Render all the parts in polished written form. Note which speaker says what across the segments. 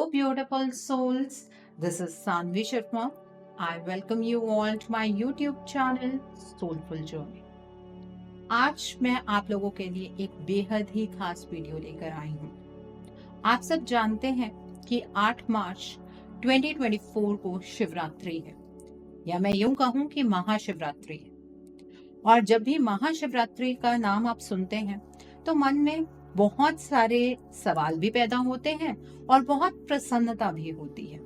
Speaker 1: beautiful souls. This is Sanvi Sharma. I welcome you all to my YouTube channel Soulful Journey. आज मैं आप लोगों के लिए एक बेहद ही खास वीडियो लेकर आई हूँ। आप सब जानते हैं कि 8 मार्च 2024 को शिवरात्रि है, या मैं यूं कहूँ कि महाशिवरात्रि है। और जब भी महाशिवरात्रि का नाम आप सुनते हैं तो मन में बहुत सारे सवाल भी पैदा होते हैं और बहुत प्रसन्नता भी होती है।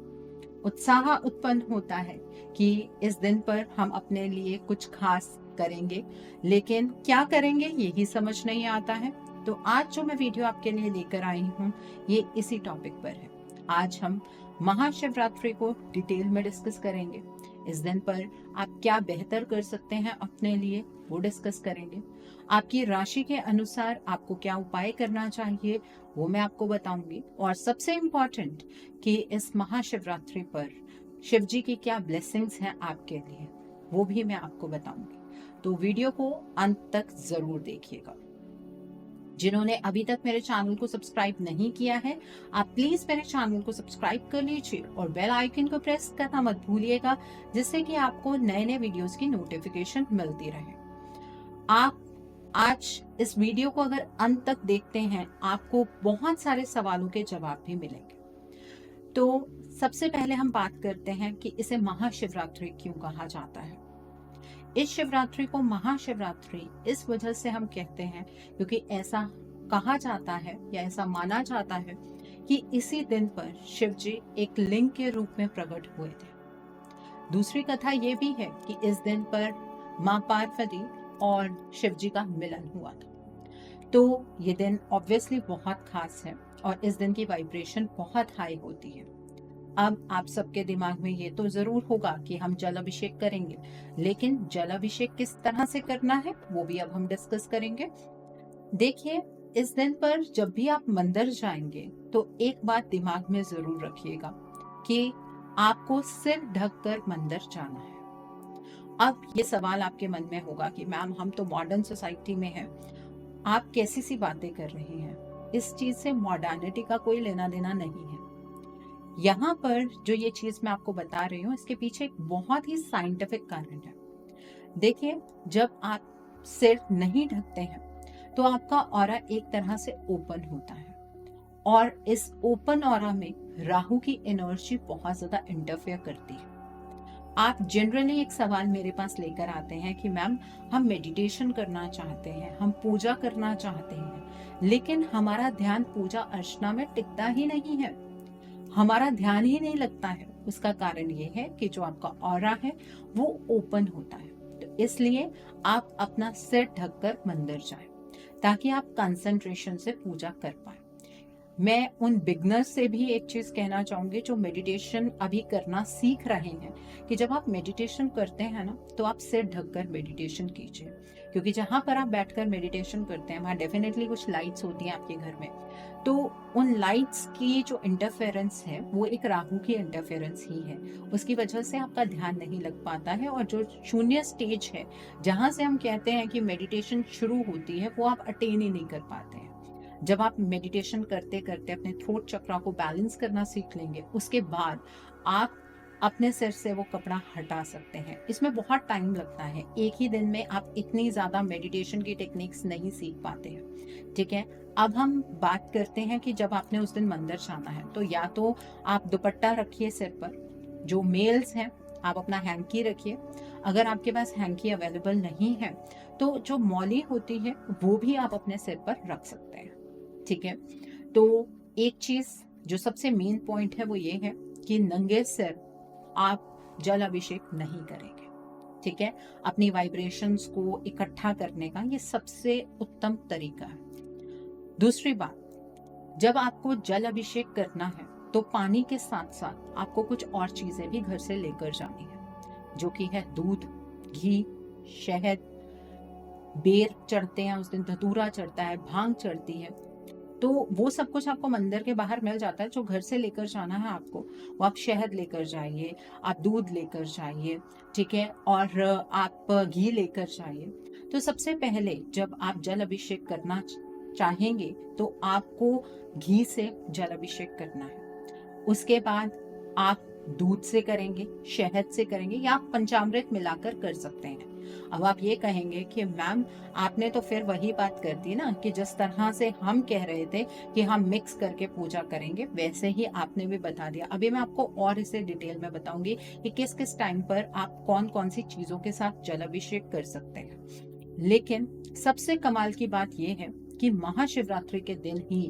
Speaker 1: उत्साह उत्पन्न होता है कि इस दिन पर हम अपने लिए कुछ खास करेंगे, लेकिन क्या करेंगे यही समझ नहीं आता है। तो आज जो मैं वीडियो आपके लिए लेकर आई हूँ ये इसी टॉपिक पर है। आज हम महाशिवरात्रि को डिटेल में डिस्कस करेंगे। इस दिन पर आप क्या बेहतर कर सकते हैं अपने लिए वो डिस्कस करेंगे। आपकी राशि के अनुसार आपको क्या उपाय करना चाहिए वो मैं आपको बताऊंगी। और सबसे इम्पोर्टेंट कि इस महाशिवरात्रि पर शिव जी की क्या ब्लेसिंग्स हैं आपके लिए वो भी मैं आपको बताऊंगी। तो वीडियो को अंत तक जरूर देखिएगा। जिन्होंने अभी तक मेरे चैनल को सब्सक्राइब नहीं किया है आप प्लीज मेरे चैनल को सब्सक्राइब कर लीजिए और बेल आइकन को प्रेस करना मत भूलिएगा, जिससे कि आपको नए नए वीडियोस की नोटिफिकेशन मिलती रहे। आप आज इस वीडियो को अगर अंत तक देखते हैं आपको बहुत सारे सवालों के जवाब भी मिलेंगे। तो सबसे पहले हम बात करते हैं कि इसे महाशिवरात्रि क्यों कहा जाता है। इस शिवरात्रि को महाशिवरात्रि इस वजह से हम कहते हैं क्योंकि ऐसा कहा जाता है या ऐसा माना जाता है कि इसी दिन पर शिव जी एक लिंग के रूप में प्रकट हुए थे। दूसरी कथा ये भी है कि इस दिन पर माँ पार्वती और शिव जी का मिलन हुआ था। तो ये दिन ऑब्वियसली बहुत खास है और इस दिन की वाइब्रेशन बहुत हाई होती है। अब आप सबके दिमाग में ये तो जरूर होगा कि हम जल अभिषेक करेंगे, लेकिन जल अभिषेक किस तरह से करना है वो भी अब हम डिस्कस करेंगे। देखिए, इस दिन पर जब भी आप मंदिर जाएंगे तो एक बात दिमाग में जरूर रखिएगा कि आपको सिर ढककर मंदिर जाना है। अब ये सवाल आपके मन में होगा कि मैम हम तो मॉडर्न सोसाइटी में हैं, आप कैसी सी बातें कर रही हैं। इस चीज से मॉडर्निटी का कोई लेना देना नहीं है। यहाँ पर जो ये चीज मैं आपको बता रही हूँ इसके पीछे एक बहुत ही साइंटिफिक कारण है। देखिए, जब आप सिर नहीं ढकते हैं तो आपका ऑरा एक तरह से ओपन होता है और इस ओपन ऑरा में राहु की एनर्जी बहुत ज्यादा इंटरफेयर करती है। आप जनरली एक सवाल मेरे पास लेकर आते हैं कि मैम हम मेडिटेशन करना चाहते हैं, हम पूजा करना चाहते हैं, लेकिन हमारा ध्यान पूजा अर्चना में टिकता ही नहीं है, हमारा ध्यान ही नहीं लगता है। उसका कारण ये है कि जो आपका ऑरा है वो ओपन होता है। तो इसलिए आप अपना सिर ढककर मंदिर जाएं ताकि आप कंसंट्रेशन से पूजा कर पाए। मैं उन बिगनर्स से भी एक चीज कहना चाहूंगी जो मेडिटेशन अभी करना सीख रहे हैं कि जब आप मेडिटेशन करते हैं ना तो आप सिर ढककर मेडिटेशन कीजिए, क्योंकि जहां पर आप बैठकर मेडिटेशन करते हैं वहां डेफिनेटली कुछ लाइट्स होती हैं आपके घर में। तो उन लाइट्स की जो इंटरफेरेंस है वो एक राहु की इंटरफेरेंस ही है, उसकी वजह से आपका ध्यान नहीं लग पाता है और जो शून्य स्टेज है जहां से हम कहते हैं कि मेडिटेशन शुरू होती है वो आप अटेन ही नहीं कर पाते हैं। जब आप मेडिटेशन करते करते अपने थ्रोट चक्रा को बैलेंस करना सीख लेंगे उसके बाद आप अपने सिर से वो कपड़ा हटा सकते हैं। इसमें बहुत टाइम लगता है, एक ही दिन में आप इतनी ज्यादा मेडिटेशन की टेक्निक्स नहीं सीख पाते हैं। ठीक है, अब हम बात करते हैं कि जब आपने उस दिन मंदिर जाना है तो या तो आप दुपट्टा रखिए सिर पर, जो मेल्स हैं आप अपना हैंकी रखिए। अगर आपके पास हैंकी अवेलेबल नहीं है तो जो मौली होती है वो भी आप अपने सिर पर रख सकते हैं। ठीक है, तो एक चीज जो सबसे मेन पॉइंट है वो ये है कि नंगे सिर आप जल अभिषेक नहीं करेंगे। ठीक है, अपनी वाइब्रेशंस को इकट्ठा करने का ये सबसे उत्तम तरीका है। दूसरी बात, जब आपको जल अभिषेक करना है तो पानी के साथ साथ आपको कुछ और चीजें भी घर से लेकर जानी है, जो कि है दूध, घी, शहद, बेर चढ़ते हैं उस दिन, धतूरा चढ़ता है, भांग चढ़ती है। तो वो सब कुछ आपको मंदिर के बाहर मिल जाता है। जो घर से लेकर जाना है आपको वो आप शहद लेकर जाइए, आप दूध लेकर जाइए, ठीक है, और आप घी लेकर जाइए। तो सबसे पहले जब आप जल अभिषेक करना चाहेंगे तो आपको घी से जल अभिषेक करना है। उसके बाद आप दूध से करेंगे, शहद से करेंगे, या आप पंचामृत मिलाकर कर सकते हैं। अब आप ये कहेंगे कि मैम आपने तो फिर वही बात कर दी ना कि जिस तरह से हम कह रहे थे कि हम मिक्स करके पूजा करेंगे, वैसे ही आपने भी बता दिया। अभी मैं आपको और इसे डिटेल में बताऊंगी कि किस किस टाइम पर आप कौन कौन सी चीजों के साथ जल अभिषेक कर सकते हैं। लेकिन सबसे कमाल की बात यह है कि महाशिवरात्रि के दिन ही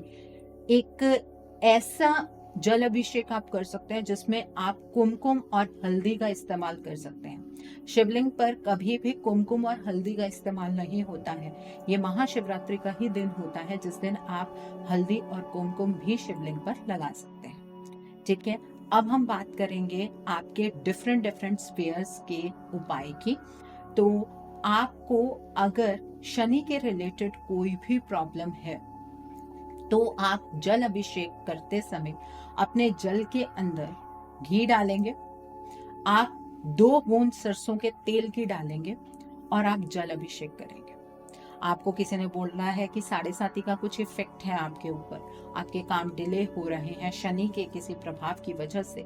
Speaker 1: एक ऐसा जल अभिषेक आप कर सकते हैं जिसमें आप कुमकुम और हल्दी का इस्तेमाल कर सकते हैं। शिवलिंग पर कभी भी कुमकुम और हल्दी का इस्तेमाल नहीं होता है। ये महाशिवरात्रि का ही दिन होता है जिस दिन आप हल्दी और कुमकुम भी शिवलिंग पर लगा सकते हैं। ठीक है, अब हम बात करेंगे आपके डिफरेंट डिफरेंट स्फीयर्स के उपाय की। तो आपको अगर शनि के रिलेटेड कोई भी प्रॉब्लम है तो आप जल अभिषेक करते समय अपने जल के अंदर घी डालेंगे, आप 2 बूंद सरसों के तेल की डालेंगे और आप जल अभिषेक करेंगे। आपको किसी ने बोलना है कि 7.5 का कुछ इफेक्ट है आपके ऊपर, आपके काम डिले हो रहे हैं शनि के किसी प्रभाव की वजह से,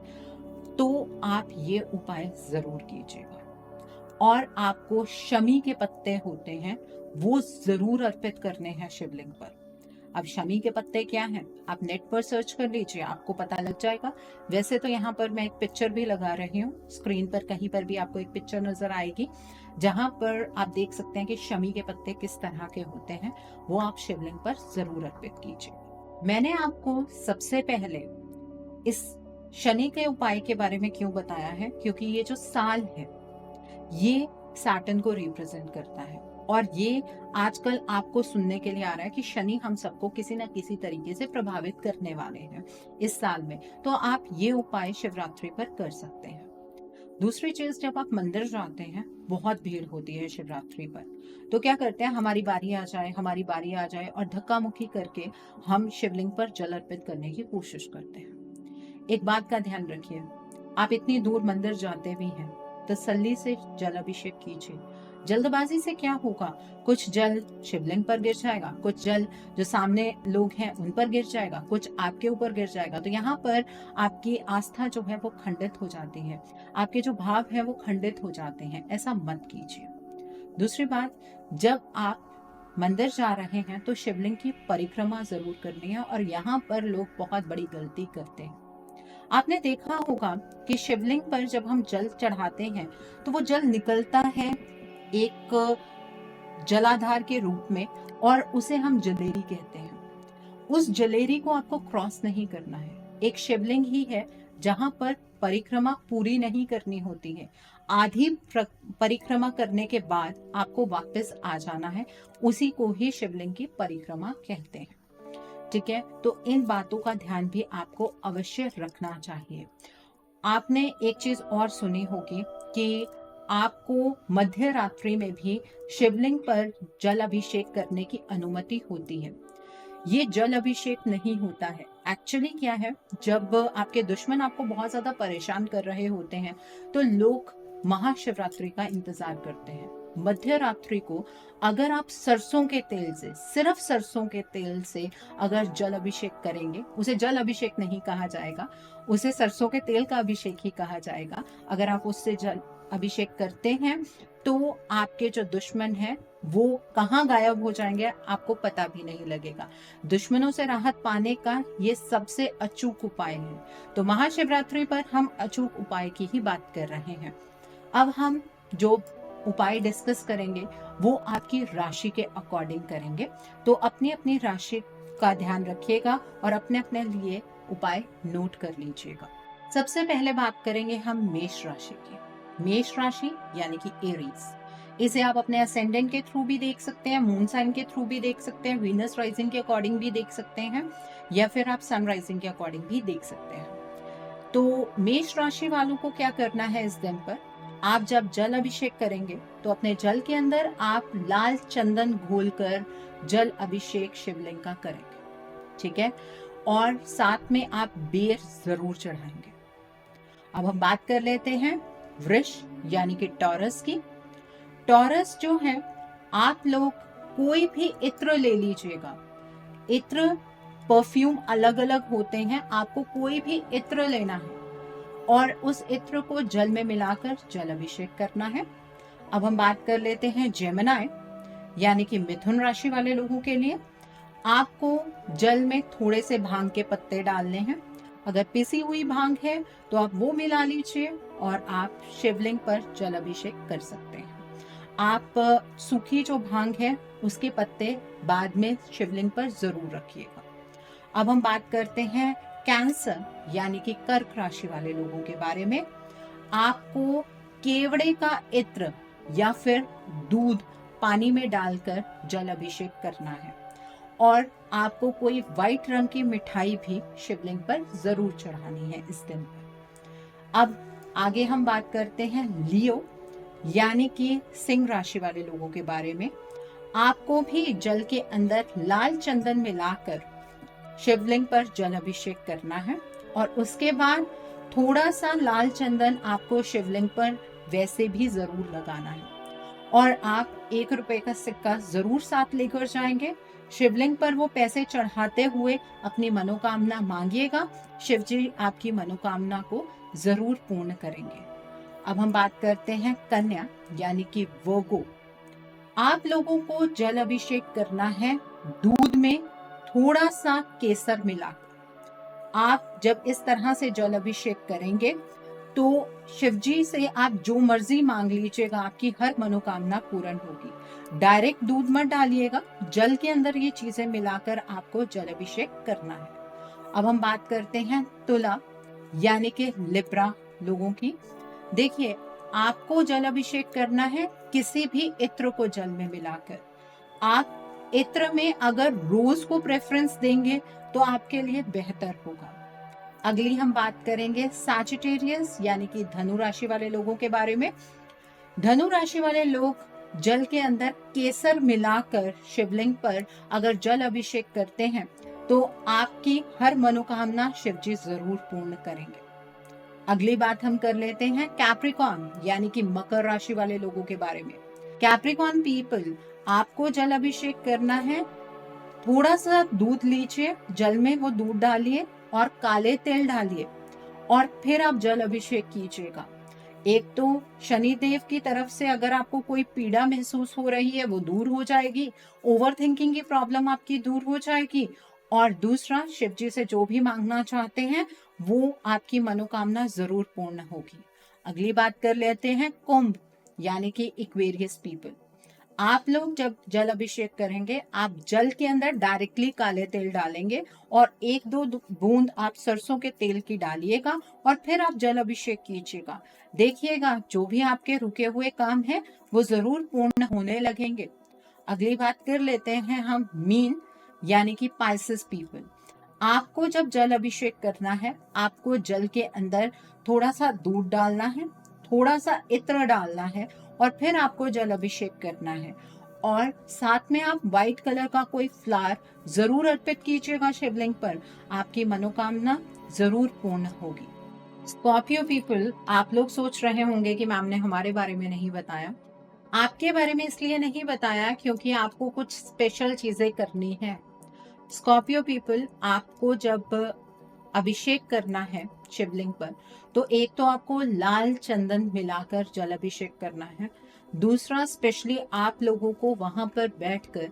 Speaker 1: तो आप ये उपाय जरूर कीजिएगा। और आपको शमी के पत्ते होते हैं वो जरूर अर्पित करने हैं शिवलिंग पर। अब शमी के पत्ते क्या हैं, आप नेट पर सर्च कर लीजिए, आपको पता लग जाएगा। वैसे तो यहाँ पर मैं एक पिक्चर भी लगा रही हूँ, स्क्रीन पर कहीं पर भी आपको एक पिक्चर नजर आएगी जहां पर आप देख सकते हैं कि शमी के पत्ते किस तरह के होते हैं, वो आप शिवलिंग पर जरूर अर्पित कीजिए। मैंने आपको सबसे पहले इस शनि के उपाय के बारे में क्यों बताया है, क्योंकि ये जो साल है ये सैटर्न को रिप्रेजेंट करता है और ये आजकल आपको सुनने के लिए आ रहा है कि शनि हम सबको किसी न किसी तरीके से प्रभावित करने वाले हैं इस साल में, तो आप ये उपाय शिवरात्रि पर कर सकते हैं। दूसरी चीज, जब आप मंदिर जाते हैं बहुत भीड़ होती है शिवरात्रि पर, तो क्या करते हैं हमारी बारी आ जाए हमारी बारी आ जाए और धक्का मुक्की करके हम शिवलिंग पर जल अर्पित करने की कोशिश करते हैं। एक बात का ध्यान रखिए, आप इतनी दूर मंदिर जाते भी हैं, तसल्ली से जल अभिषेक कीजिए। जल्दबाजी से क्या होगा, कुछ जल शिवलिंग पर गिर जाएगा, कुछ जल जो सामने लोग हैं उन पर गिर जाएगा, कुछ आपके ऊपर गिर जाएगा, तो यहाँ पर आपकी आस्था जो है वो खंडित हो जाती है, आपके जो भाव है वो खंडित हो जाते हैं। ऐसा मत कीजिए। दूसरी बात, जब आप मंदिर जा रहे हैं तो शिवलिंग की परिक्रमा जरूर करनी है, और यहाँ पर लोग बहुत बड़ी गलती करते हैं। आपने देखा होगा कि शिवलिंग पर जब हम जल चढ़ाते हैं तो वो जल निकलता है एक जलाधार के रूप में और उसे हम जलेरी कहते हैं। उस जलेरी को आपको क्रॉस नहीं करना है। एक शिवलिंग ही है जहां पर परिक्रमा पूरी नहीं करनी होती है, आधी परिक्रमा करने के बाद आपको वापस आ जाना है, उसी को ही शिवलिंग की परिक्रमा कहते हैं। ठीक है, तो इन बातों का ध्यान भी आपको अवश्य रखना चाहिए। आपने एक चीज और सुनी होगी कि आपको मध्य रात्रि में भी शिवलिंग पर जल अभिषेक करने की अनुमति होती है। ये जल अभिषेक नहीं होता है। एक्चुअली क्या है, जब आपके दुश्मन आपको बहुत ज्यादा परेशान कर रहे होते हैं तो लोग महाशिवरात्रि का इंतजार करते हैं। मध्य रात्रि को अगर आप सरसों के तेल से, सिर्फ सरसों के तेल से अगर जल अभिषेक करेंगे, उसे जल अभिषेक नहीं कहा जाएगा, उसे सरसों के तेल का अभिषेक ही कहा जाएगा। अगर आप उससे जल अभिषेक करते हैं तो आपके जो दुश्मन हैं वो कहाँ गायब हो जाएंगे आपको पता भी नहीं लगेगा। दुश्मनों से राहत पाने का ये सबसे अचूक उपाय है। तो महाशिवरात्रि पर हम अचूक उपाय की ही बात कर रहे हैं। अब हम जो उपाय डिस्कस करेंगे वो आपकी राशि के अकॉर्डिंग करेंगे, तो अपनी अपनी राशि का ध्यान रखिएगा और अपने अपने लिए उपाय नोट कर लीजिएगा। सबसे पहले बात करेंगे हम मेष राशि की। मेष राशि यानी कि एरीज, इसे आप अपने असेंडेंट के थ्रू भी देख सकते हैं, मून साइन के थ्रू भी देख सकते हैं, वीनस राइजिंग के अकॉर्डिंग भी देख सकते हैं, या फिर आप सन राइजिंग के अकॉर्डिंग भी देख सकते हैं। तो मेष राशि वालों को क्या करना है, इस दिन पर आप जब जल अभिषेक करेंगे तो अपने जल के अंदर आप लाल चंदन घोलकर जल अभिषेक शिवलिंग का करेंगे। ठीक है, और साथ में आप बेर जरूर चढ़ाएंगे। अब हम बात कर लेते हैं वृष यानी कि टॉरस की। टॉरस जो है, आप लोग कोई भी इत्र ले लीजिएगा। इत्र परफ्यूम अलग अलग होते हैं, आपको कोई भी इत्र लेना है और उस इत्र को जल में मिलाकर जल अभिषेक करना है। अब हम बात कर लेते हैं जेमिनी यानी कि मिथुन राशि वाले लोगों के लिए। आपको जल में थोड़े से भांग के पत्ते डालने हैं। अगर पिसी हुई भांग है तो आप वो मिला लीजिए और आप शिवलिंग पर जल अभिषेक कर सकते हैं। आप सूखी जो भांग है उसके पत्ते बाद में शिवलिंग पर जरूर रखिएगा। अब हम बात करते हैं कैंसर यानी कि कर्क राशि वाले लोगों के बारे में। आपको केवड़े का इत्र या फिर दूध पानी में डालकर जल अभिषेक करना है और आपको कोई व्हाइट रंग की मिठाई भी शिवलिंग पर जरूर चढ़ानी है इस दिन पर। अब आगे हम बात करते हैं लियो यानी कि सिंह राशि वाले लोगों के बारे में। आपको भी जल के अंदर लाल चंदन मिलाकर शिवलिंग पर जल अभिषेक करना है और उसके बाद थोड़ा सा लाल चंदन आपको शिवलिंग पर वैसे भी जरूर लगाना है और आप 1 रुपए का सिक्का जरूर साथ लेकर जाएंगे। शिवलिंग पर वो पैसे चढ़ाते हुए अपनी मनोकामना मांगिएगा, शिव जी आपकी मनोकामना को जरूर पूर्ण करेंगे। अब हम बात करते हैं कन्या यानी कि वर्गो। आप लोगों को जल अभिषेक करना है दूध में थोड़ा सा केसर मिलाकर। आप जब इस तरह से जल अभिषेक करेंगे तो शिवजी से आप जो मर्जी मांग लीजिएगा, आपकी हर मनोकामना पूर्ण होगी। डायरेक्ट दूध मत डालिएगा, जल के अंदर ये चीजें मिलाकर आपको जल अभिषेक करना है। अब हम बात करते हैं तुला यानी कि लिब्रा लोगों की। देखिए, आपको जल अभिषेक करना है किसी भी इत्र को जल में मिलाकर। आप इत्र में अगर रोज को प्रेफरेंस देंगे तो आपके लिए बेहतर होगा। अगली हम बात करेंगे सैजिटेरियस यानी कि धनु राशि वाले लोगों के बारे में। धनु राशि वाले लोग जल के अंदर केसर मिलाकर शिवलिंग पर अगर जल अभिषेक करते हैं तो आपकी हर मनोकामना शिवजी जरूर पूर्ण करेंगे। अगली बात हम कर लेते हैं कैप्रिकॉर्न यानी कि मकर राशि वाले लोगों के बारे में। कैप्रिकॉर्न पीपल, आपको जल अभिषेक करना है। थोड़ा सा दूध लीजिए, जल में वो दूध डालिए और काले तेल डालिए और फिर आप जल अभिषेक कीजिएगा। एक तो शनि देव की तरफ से अगर आपको कोई पीड़ा महसूस हो रही है वो दूर हो जाएगी, ओवर थिंकिंग की प्रॉब्लम आपकी दूर हो जाएगी और दूसरा शिव जी से जो भी मांगना चाहते हैं वो आपकी मनोकामना जरूर पूर्ण होगी। अगली बात कर लेते हैं कुंभ यानी कि इक्वेरियस पीपल। आप लोग जब जल अभिषेक करेंगे, आप जल के अंदर डायरेक्टली काले तेल डालेंगे और 1-2 बूंद आप सरसों के तेल की डालिएगा और फिर आप जल अभिषेक कीजिएगा। देखिएगा जो भी आपके रुके हुए काम है वो जरूर पूर्ण होने लगेंगे। अगली बात कर लेते हैं हम मीन यानी कि पाइसेस पीपल। आपको जब जल अभिषेक करना है, आपको जल के अंदर थोड़ा सा दूध डालना है, थोड़ा सा इत्र डालना है और फिर आपको जल अभिषेक करना है और साथ में आप व्हाइट कलर का कोई फ्लावर जरूर अर्पित कीजिएगा शिवलिंग पर। आपकी मनोकामना जरूर पूर्ण होगी। स्कॉर्पियो पीपल, आप लोग सोच रहे होंगे कि मैम ने हमारे बारे में नहीं बताया। आपके बारे में इसलिए नहीं बताया क्योंकि आपको कुछ स्पेशल चीजें करनी है। स्कॉर्पियो पीपल, आपको जब अभिषेक करना है शिवलिंग पर तो एक तो आपको लाल चंदन मिलाकर जल अभिषेक करना है। दूसरा, स्पेशली आप लोगों को वहां पर बैठकर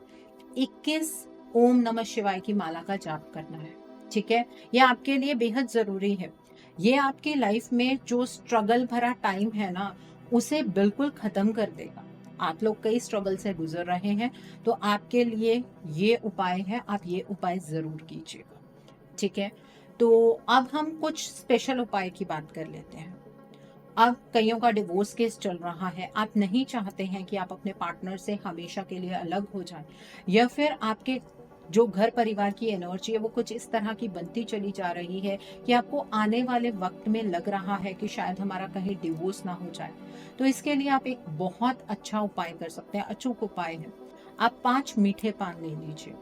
Speaker 1: 21 ओम नमः शिवाय की माला का जाप करना है। ठीक है, ये आपके लिए बेहद जरूरी है। ये आपकी लाइफ में जो स्ट्रगल भरा टाइम है ना, उसे बिल्कुल खत्म कर देगा। आप लोग कई स्ट्रगल से गुजर रहे हैं तो आपके लिए ये उपाय है, आप ये उपाय जरूर कीजिएगा। ठीक है, तो अब हम कुछ स्पेशल उपाय की बात कर लेते हैं। अब कईयों का डिवोर्स केस चल रहा है, आप नहीं चाहते हैं कि आप अपने पार्टनर से हमेशा के लिए अलग हो जाएं, या फिर आपके जो घर परिवार की एनर्जी है वो कुछ इस तरह की बनती चली जा रही है कि आपको आने वाले वक्त में लग रहा है कि शायद हमारा कहीं डिवोर्स ना हो जाए। तो इसके लिए आप एक बहुत अच्छा उपाय कर सकते हैं, अचूक उपाय है। आप 5 मीठे पान ले लीजिए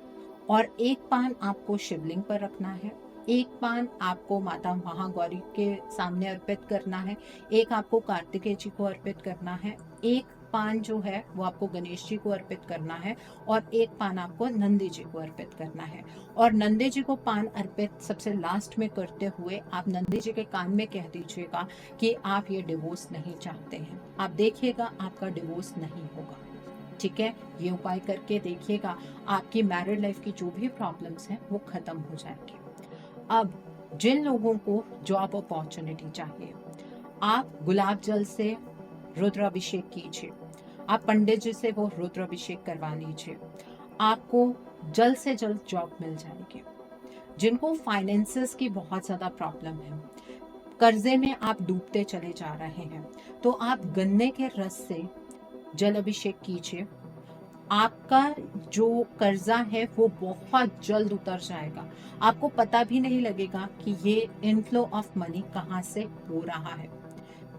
Speaker 1: और एक पान आपको शिवलिंग पर रखना है, एक पान आपको माता महागौरी के सामने अर्पित करना है, एक आपको कार्तिकेय जी को अर्पित करना है, एक पान जो है वो आपको गणेश जी को अर्पित करना है और एक पान आपको नंदी जी को अर्पित करना है। और नंदी जी को पान अर्पित सबसे लास्ट में करते हुए आप नंदी जी के कान में कह दीजिएगा कि आप ये डिवोर्स नहीं चाहते हैं। आप देखिएगा आपका डिवोर्स नहीं होगा। ठीक है, ये उपाय करके देखिएगा, आपकी मैरिड लाइफ की जो भी प्रॉब्लम्स हैं वो खत्म हो जाएंगी। अब जिन लोगों को जॉब अपॉर्चुनिटी चाहिए, आप गुलाब जल से रुद्राभिषेक कीजिए, आप पंडित जी से वो रुद्राभिषेक करवा लीजिए, आपको जल्द से जल्द जॉब मिल जाएगी। जिनको फाइनेंसेस की बहुत ज़्यादा प्रॉब्लम है, कर्जे में आप डूबते चले जा रहे हैं, तो आप गन्ने के रस से जल अभिषेक कीजिए। आपका जो कर्जा है वो बहुत जल्द उतर जाएगा। आपको पता भी नहीं लगेगा कि ये इनफ्लो ऑफ मनी कहाँ से हो रहा है।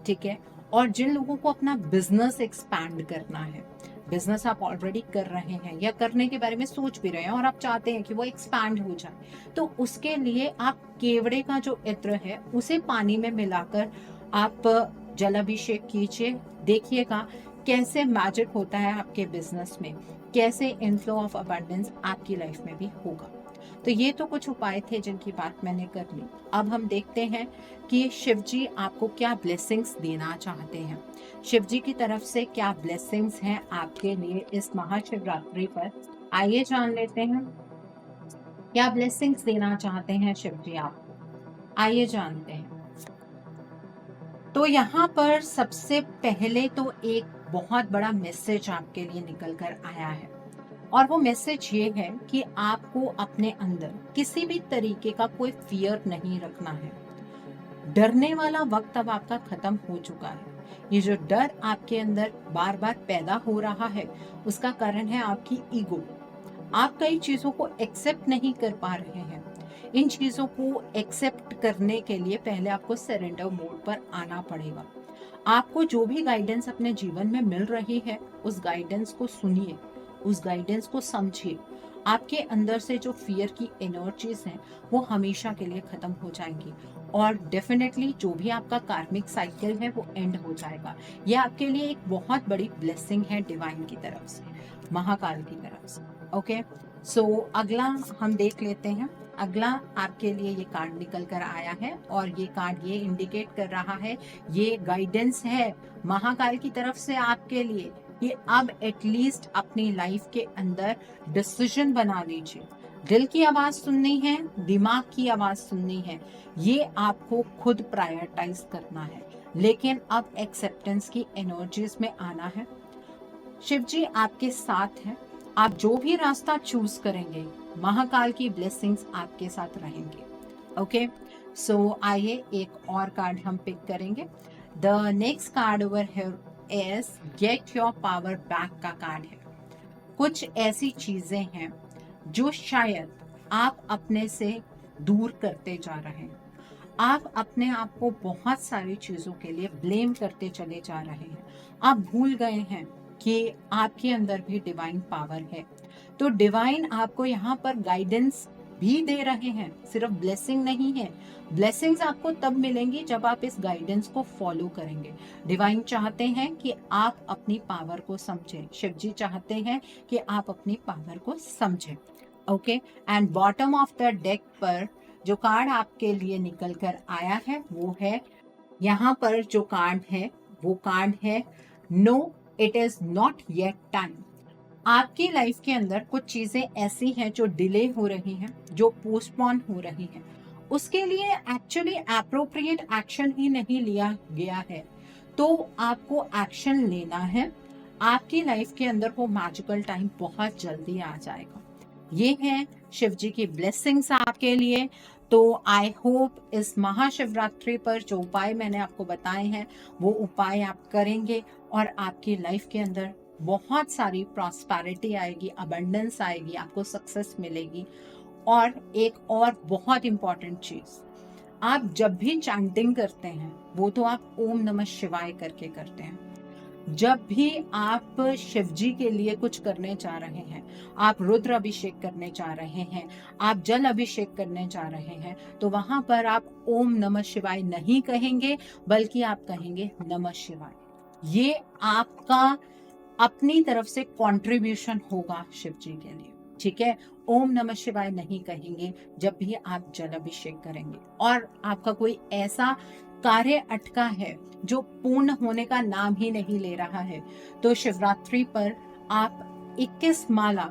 Speaker 1: ठीक है, और जिन लोगों को अपना बिजनेस एक्सपैंड करना है, बिजनेस आप ऑलरेडी कर रहे हैं या करने के बारे में सोच भी रहे हैं और आप चाहते हैं कि वो एक्सपैंड हो जाए, तो उसके लिए आप केवड़े का जो इत्र है उसे पानी में मिलाकर आप जलाभिषेक कीजिए। देखिएगा कैसे मैजिक होता है आपके बिजनेस में, कैसे इनफ्लो ऑफ अबंडेंस आपकी लाइफ में भी होगा। तो ये तो कुछ उपाय थे जिनकी बात मैंने कर ली। अब हम देखते हैं कि शिव जी आपको क्या ब्लेसिंग्स देना चाहते हैं। शिव जी की तरफ से क्या ब्लेसिंग्स हैं आपके लिए इस महाशिवरात्रि पर, आइए जान लेते हैं। क्या ब्लेसिंग्स देना चाहते हैं शिव जी आपको, आइए जानते हैं। तो यहाँ पर सबसे पहले तो एक बहुत बड़ा मैसेज आपके लिए निकल कर आया है, और वो मैसेज ये है कि आपको अपने अंदर किसी भी तरीके का कोई फियर नहीं रखना है। डरने वाला वक्त अब आपका खत्म हो चुका है। ये जो डर आपके अंदर बार बार पैदा हो रहा है, उसका कारण है आपकी ईगो। आप कई चीजों को एक्सेप्ट नहीं कर पा रहे हैं। इन चीजों को एक्सेप्ट करने के लिए पहले आपको सरेंडर मोड पर आना पड़ेगा। आपको जो भी गाइडेंस अपने जीवन में मिल रही है, उस गाइडेंस को सुनिए, उस गाइडेंस को समझिए। आपके अंदर से जो फियर की एनर्जीज हैं वो हमेशा के लिए खत्म हो जाएंगी, और डेफिनेटली जो भी आपका कार्मिक साइकिल है वो एंड हो जाएगा। ये आपके लिए एक बहुत बड़ी ब्लेसिंग है डिवाइन की तरफ से, महाकाल की तरफ से। ओके, सो अगला हम देख लेते हैं। अगला आपके लिए ये कार्ड निकल कर आया है, और ये कार्ड ये इंडिकेट कर रहा है, ये गाइडेंस है महाकाल की तरफ से आपके लिए कि अब एटलीस्ट अपनी लाइफ के अंदर डिसीजन बना लीजिए। दिल की आवाज सुननी है, दिमाग की आवाज सुननी है, ये आपको खुद प्रायोरिटाइज करना है, लेकिन अब एक्सेप्टेंस की एनर्जीज में आना है। शिव जी आपके साथ हैं। आप जो भी रास्ता चूज करेंगे, महाकाल की ब्लेसिंग्स आपके साथ रहेंगे। ओके, सो आइए एक और कार्ड हम पिक करेंगे। The next card over here is get your power back का कार्ड है। कुछ ऐसी चीजें हैं जो शायद आप अपने से दूर करते जा रहे हैं। आप अपने आप को बहुत सारी चीजों के लिए ब्लेम करते चले जा रहे हैं। आप भूल गए हैं कि आपके अंदर भी डिवाइन पावर है। तो डिवाइन आपको यहाँ पर गाइडेंस भी दे रहे हैं, सिर्फ ब्लेसिंग नहीं है। ब्लेसिंग्स आपको तब मिलेंगी जब आप इस गाइडेंस को फॉलो करेंगे। डिवाइन चाहते हैं कि आप अपनी पावर को समझें, शिव जी चाहते हैं कि आप अपनी पावर को समझें। Okay, and bottom of the deck पर जो कार्ड आपके लिए निकल कर आया है वो है, यहाँ पर जो कार्ड है वो कार्ड है no it is not yet time. आपकी लाइफ के अंदर कुछ चीजें ऐसी हैं जो डिले हो रही हैं, जो पोस्टपोन हो रही हैं, उसके लिए एक्चुअली एप्रोप्रिएट एक्शन ही नहीं लिया गया है। तो आपको एक्शन लेना है। आपकी लाइफ के अंदर वो मैजिकल टाइम बहुत जल्दी आ जाएगा। ये है शिव जी की ब्लेसिंग्स आपके लिए। तो आई होप इस महाशिवरात्रि पर जो उपाय मैंने आपको बताए हैं वो उपाय आप करेंगे, और आपकी लाइफ के अंदर बहुत सारी प्रॉस्पेरिटी आएगी, अबंडेंस आएगी, आपको सक्सेस मिलेगी। और एक और बहुत इंपॉर्टेंट चीज, आप जब भी चैंटिंग करते हैं वो तो आप ओम नमः शिवाय करके करते हैं। जब भी आप शिव जी के लिए कुछ करने जा रहे हैं, आप रुद्र अभिषेक करने जा रहे हैं, आप जल अभिषेक करने जा रहे हैं, तो वहां पर आप ओम नमः शिवाय नहीं कहेंगे, बल्कि आप कहेंगे नमः शिवाय। ये आपका अपनी तरफ से कंट्रीब्यूशन होगा शिव जी के लिए। ठीक है, ओम नमः शिवाय नहीं कहेंगे जब भी आप जल अभिषेक करेंगे। और आपका कोई ऐसा कार्य अटका है जो पूर्ण होने का नाम ही नहीं ले रहा है, तो शिवरात्रि पर आप 21 माला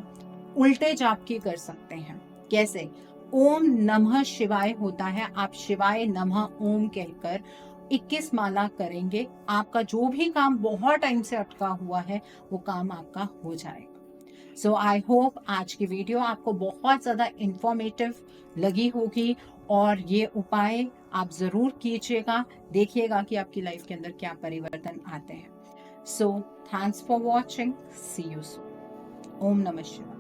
Speaker 1: उल्टे जाप की कर सकते हैं। कैसे? ओम नमः शिवाय होता है, आप शिवाय नमः ओम कहकर 21 माला करेंगे, आपका जो भी काम बहुत टाइम से अटका हुआ है वो काम आपका हो जाएगा। सो आई होप आज की वीडियो आपको बहुत ज़्यादा इंफॉर्मेटिव लगी होगी और ये उपाय आप ज़रूर कीजिएगा, देखिएगा कि आपकी लाइफ के अंदर क्या परिवर्तन आते हैं। So thanks for watching, see you soon. ओम नमः शिवाय।